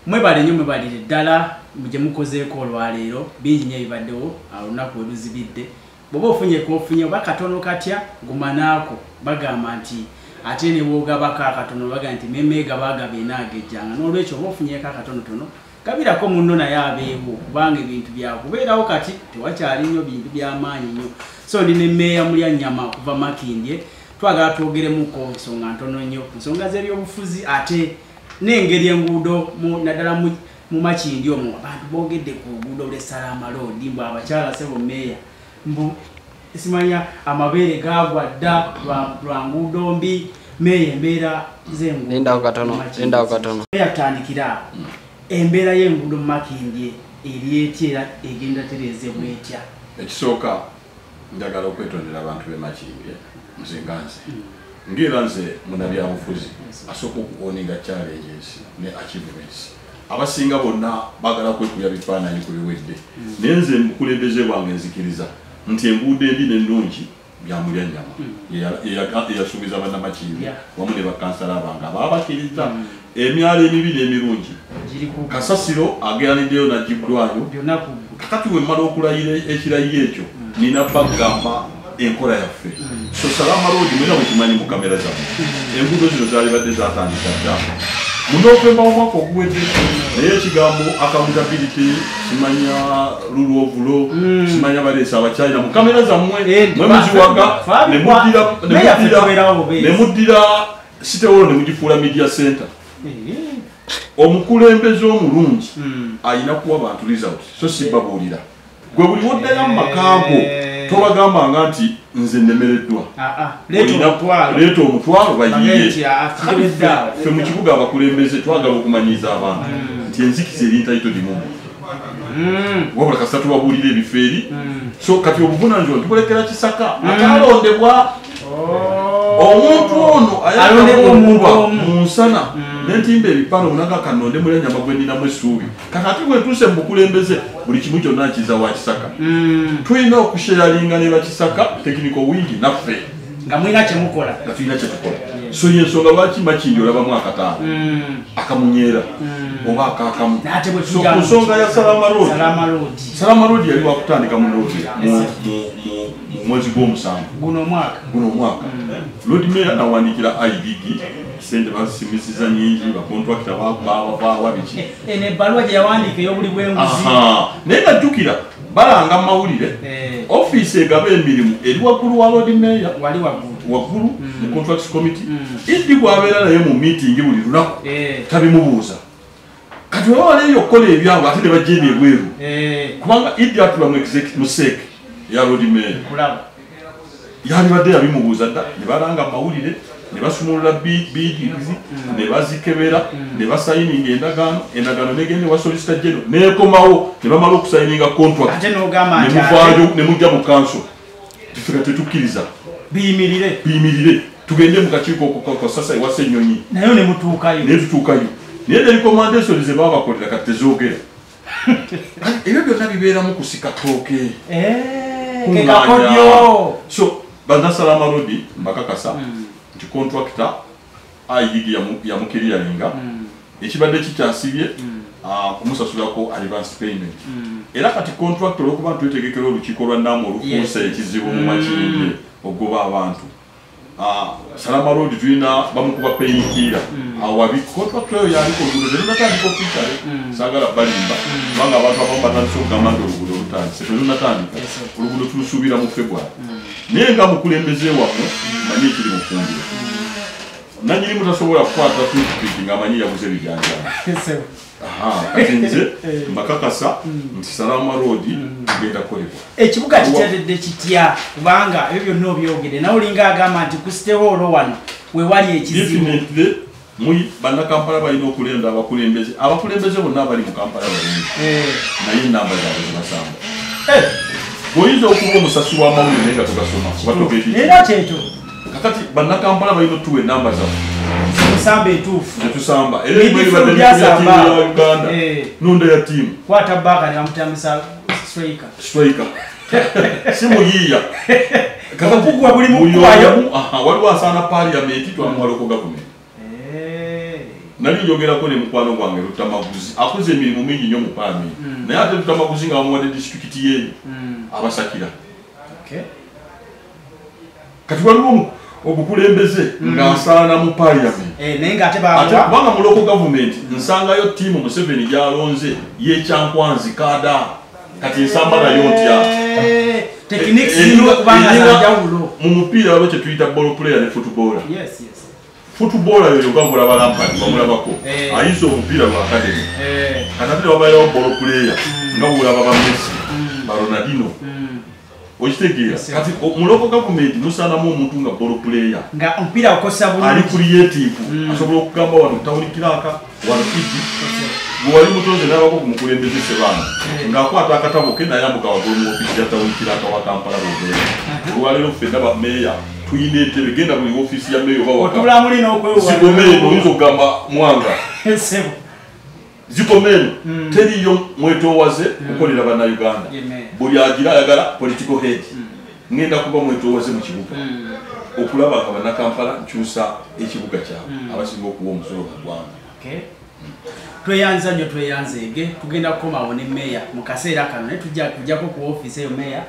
mwebale nnyo mwebalire ddala muje mukozeeko olwaleero bingi nnyo ebibaddewo olunaku we luzibidde bw'oba ofunye oba katono katya gumanaako bagamba nti ate ne bwogabako akatono baga nti memeega baagaba enaagejjanga n'olwekyo oba ofunyeko akatonotono gabirako munno naye abeewo kubanga ebintu byakubeerawo kati tewakyali nnyo bintu by'amaanyi nnyo so ndi ne mmeeya Mulyanyama okuva Makindye twagala twogeremuko nsonga ntono nnyo nsonga z'ebyobufuzi ate n'engeri enguudo naddala mu Makindye omwo abantu boogedde ku luguudo lw'e Salama Road mbu abakyala sebo mmeeya mbu simanya amabeere gaagwa dda lwa nguudo mbi meeya embeera z'enguudo Lindawo katono yatandikira embeera y'enguudo mu Makindye eri etya egenda tereezebwa etya ekisooka njagala okwetondera abantu b'e Makindye nze nga nze ng'era nze munnabyabufuzi asooka okuwoninga challenges ne achievements abasinga bonna baagala kwekubya bifaananyi ku biwedde naye nze mukulembeze bwange nzikiriza nti enguudo embi n'ennungi bya Mulyanyama eyasuubiza bannamakindye wamu ne bakansala bange abaabakiriza emyalo emibi n'emirungi kasasiro ageraniddeyo nagiddwayo kakati we mmala okulayira ekirayiro ekyo nina bagamba enkola yaffe so Salama Road mwena bwekimanyi mu kamera zammwe enguudo zino zaalibadde zatandika dda mu Novemba omwaka oguwedde naye ekigambo accountability simanya rule of law simanya baleesa abakyalira mu kamera zammwe mwemuziwaga nemuddira sitewolo nemugifuula media center omukulembeze omulungi ayina kuwa bantu result so sibabuulira gwe buli woddayo mu makambo tobagambanga nti nze nnemereddwa leeta omutwalo bayiye ffe mu kibuga abakulembeze twagala okumanyiiza abantu nti enzikiza eri ntayito dimumu wabula kasita tubabuulira ebifo eri so kati obuvunanyizibwa ntibulekera Kisaka atalondebwa omuntu ono ayalondebwa mu nsana nentimba ebipano munaga kanonde Mulyanyama gwe nninamu essuubi kati ate bwe ntuuse mu bukulembeze buli kimu kyonna nkiza wa Kisaka tulina okusheyalinga ne bakisaka technical wing naffe nga mulina kyemukola nga tulina kyetukola so yensonga lwaki Makindye olabamu akataano akamunyeera oba akaakamu so ku nsonga ya Salama Road yali wakutandika mu mwezi gw'omusanvu guno omwaka Lord Mayor nawandikira IDG sente basimisiza nyingi bakontrakta bava biki ene balwa gye yawandiika ey'obuli bw'enguzi naye ngajjukira balanga mawulire office egaba emirimu eri waggulu wa Lord Mayor wali waggulu mu contracts committee idi bwabeera naye mu meeting buli lunaku tabimubuuza kati bwe bawaleeyo okukola ebyabwe ate ne bajjeeni ebweru kubanga idi atula mu sek ya Lord Mayor yalibadde yabimubuuza dda ne balanga mawulire ne basumulula bidizi ne bazikebera ne basayininga endagaano negende wa solicitor general nekomawo ne bamala okusayininga contract ne mujja mu council tufika tetukkiriza biyimirire tugende mu kakiiko okukosasa ewa Ssenyonyi naye ne tutuukayo naye ne recommendation ze baba bakolera kati tezoogera ebyo byonna bibeeramu kusika tooke so bana Salama Road mbakakasa nti contractor IDG yamukiriyalinga ekibadde kikyasibye kumusasulako advance payment era kati contractor okuba twetegekera olukiiko lwa Nnaamu olufuusa ekizibu mu Makindye ogoba abantu Salama Road tulina bamukuba payinkiira awabi contractor oyo yaliko oluguudo terunatandika okuyitale saagala balimba kubanga abantu abamu batandise okugamba nti oluguudo lutandise terunatandika oluguudo tulusuubira mu February naye nga mukulembeze wammwe manyi ekiri mu fumbiro nanyini mutasobola kukwata toothpick ng'amanyi yabuze bijanjalo kati nze mbakakasa nti Salama Road tugenda kukolebwa ekibuga kikyatedde kitya kubanga ebyo byonna obyogere nawe olinga agamba nti kusitewoolo wano we wali ekizibu muri bannakampala balina okulenda abakulembeze bonna abali mu Kampala balungi naye enamba zaabwe zibasamba bw'oyinza okuba omusasi w'amawulire naye nga togasoma era kyeto kakati bannakampala balina otuwa enamba zaffe musamba entuufu netusamba era ebibadde tiimu ya Uganda nonda ya tiimu kwata bbaka ne bamutambisa striker si muyiiya okugwa buli mukwayo waliwo asaana parliament twamuwa local government nali njogerako ne mukwano gwange Lutamaguzi akoze emirimu mingi nnyo mu paami naye ate Lutamaguzi nga bamuwadde disitulikiti ye abasakira kati waliwo obukulembeze nga nsaana mu parliament ate kubanga mu local government nsangayo tiimu Museveni gyalonze y'ekyankwanzi kaada kati nsamba nayo ntya mu mupiira waliwo kye tuyita ball player ne footballer footballer yoyo gambula Lampard bamulabako ayinza omupiira gwa academy kati wabairawo ball player nga bulaba ba Messi ba Ronaldinho okitegeera kati mu local government nosanamu omuntu nga ball player nga omupiira okosa bulungi ali creative asobola okugamba wano tawuni kiraka wano kiji wali mutoze n'abako ku mukulembeze Sebana ng'akwata akatabo ke nayambuka wagulu mu ofisi ya tawuni kiraka wa Kampala Roberto olwaleero ffe ndaba meeya tuyina entebe genda buli ofisi ya meeya oba otulamuli n'okwewa zikomeno oyinza okugamba mwanga zikomeno teriyo mwetoowaze kukolera bannayuganda buli agira ayagala political head ngenda kuba mwetoowaze mu kibuga okulaba nga bannakampala nkyusa ekibuga kyabwe abasinga okuwa omusolo mu ggwanga tweyanza nnyo tweyanzeege tugenda kukomawo ne meeya mu kaseera kano naye tujjako ku ofiisi eyo meeya